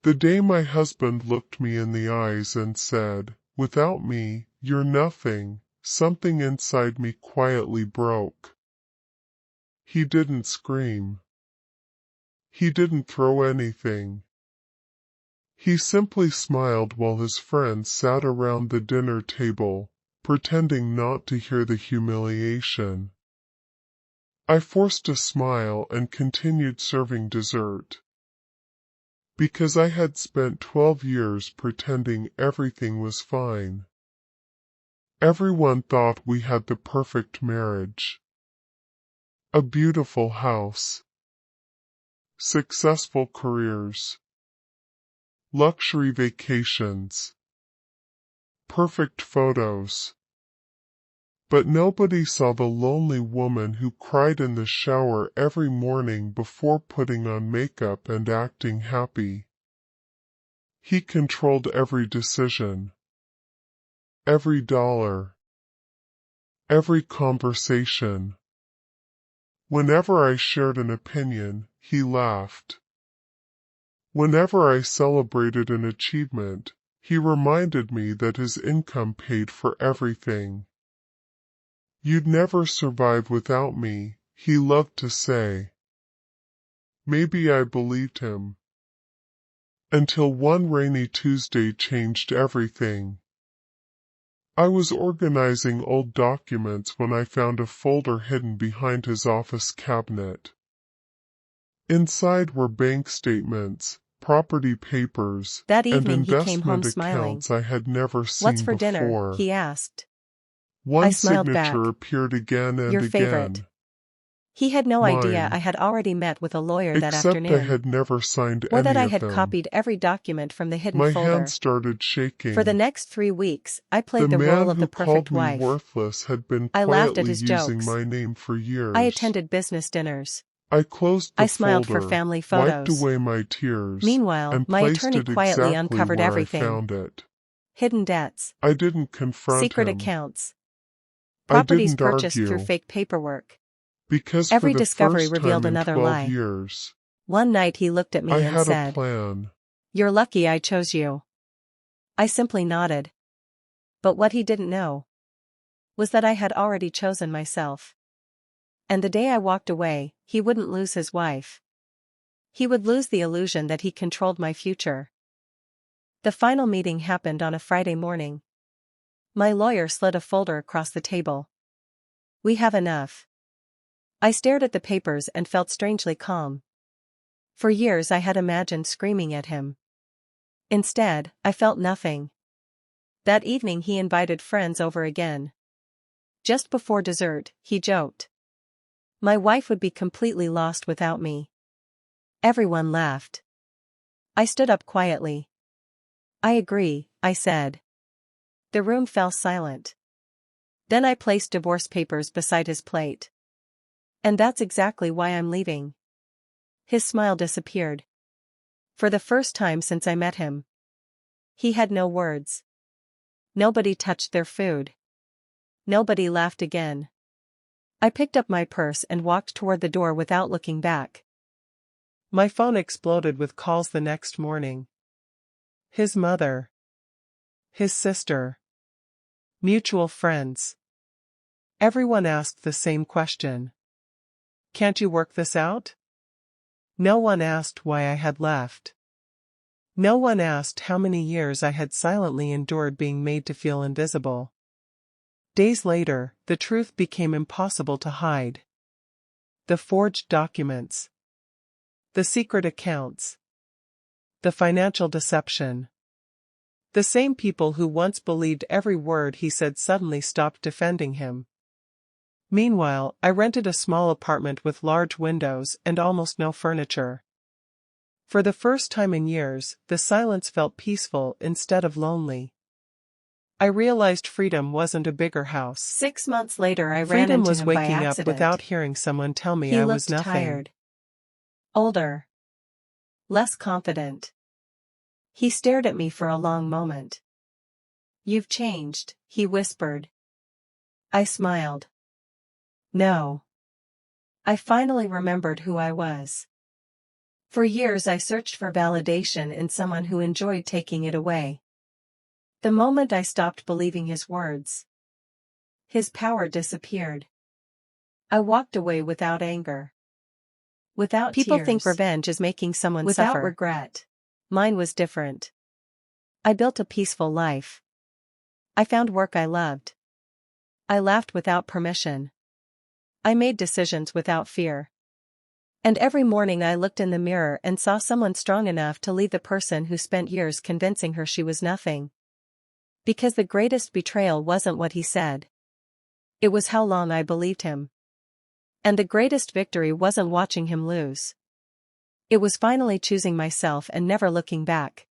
The day my husband looked me in the eyes and said, "Without me, you're nothing," something inside me quietly broke. He didn't scream. He didn't throw anything. He simply smiled while his friends sat around the dinner table, pretending not to hear the humiliation. I forced a smile and continued serving dessert. Because I had spent 12 years pretending everything was fine. Everyone thought we had the perfect marriage. A beautiful house. Successful careers. Luxury vacations. Perfect photos. But nobody saw the lonely woman who cried in the shower every morning before putting on makeup and acting happy. He controlled every decision. Every dollar. Every conversation. Whenever I shared an opinion, he laughed. Whenever I celebrated an achievement, he reminded me that his income paid for everything. "You'd never survive without me," he loved to say. Maybe I believed him. Until one rainy Tuesday changed everything. I was organizing old documents when I found a folder hidden behind his office cabinet. Inside were bank statements, property papers, That and evening he came home investment smiling. accounts I had never seen "What's for dinner?" before. he asked. One I smiled signature back. appeared again and "Your again. favorite." He had no idea I Mine. had already met with a lawyer that Except I afternoon, had never signed or that any I of had them. copied every document from the hidden My folder. hand started shaking. For the next 3 weeks, I The played the man role of who the perfect called me wife. worthless had been I laughed at quietly his using jokes. my name for years. I attended business dinners. I closed the I smiled for folder, family wiped photos. away my tears, Meanwhile, and my placed attorney it quietly exactly uncovered where I everything. found it. Hidden debts. I didn't confront Secret him. accounts. I Properties didn't purchased through argue. fake paperwork. Because for Every the discovery first revealed time in another 12 lie. years, One night he looked at I me and had a said, plan. "You're lucky I chose you." I simply nodded. But what he didn't know was that I had already chosen myself. And the day I walked away, he wouldn't lose his wife. He would lose the illusion that he controlled my future. The final meeting happened on a Friday morning. My lawyer slid a folder across the table. "We have enough." I stared at the papers and felt strangely calm. For years I had imagined screaming at him. Instead, I felt nothing. That evening he invited friends over again. Just before dessert, he joked. My wife would be completely lost without me. Everyone laughed. I stood up quietly. "I agree," I said. The room fell silent. Then I placed divorce papers beside his plate. "And that's exactly why I'm leaving." His smile disappeared. For the first time since I met him. He had no words. Nobody touched their food. Nobody laughed again. I picked up my purse and walked toward the door without looking back. My phone exploded with calls the next morning. His mother. His sister. Mutual friends. Everyone asked the same question. "Can't you work this out?" No one asked why I had left. No one asked how many years I had silently endured being made to feel invisible. Days later, the truth became impossible to hide. The forged documents. The secret accounts. The financial deception. The same people who once believed every word he said suddenly stopped defending him. Meanwhile, I rented a small apartment with large windows and almost no furniture. For the first time in years, the silence felt peaceful instead of lonely. I realized freedom wasn't a bigger house. 6 months later I ran Freedom into was him by waking up accident. without hearing someone tell me He I looked was nothing. tired. Older. Less confident. He stared at me for a long moment. "You've changed," he whispered. I smiled. No. I finally remembered who I was. For years I searched for validation in someone who enjoyed taking it away. The moment I stopped believing his words, his power disappeared. I walked away without anger, without People tears, think revenge is making someone without suffer. regret. Mine was different. I built a peaceful life. I found work I loved. I laughed without permission. I made decisions without fear. And every morning I looked in the mirror and saw someone strong enough to leave the person who spent years convincing her she was nothing. Because the greatest betrayal wasn't what he said. It was how long I believed him. And the greatest victory wasn't watching him lose. It was finally choosing myself and never looking back.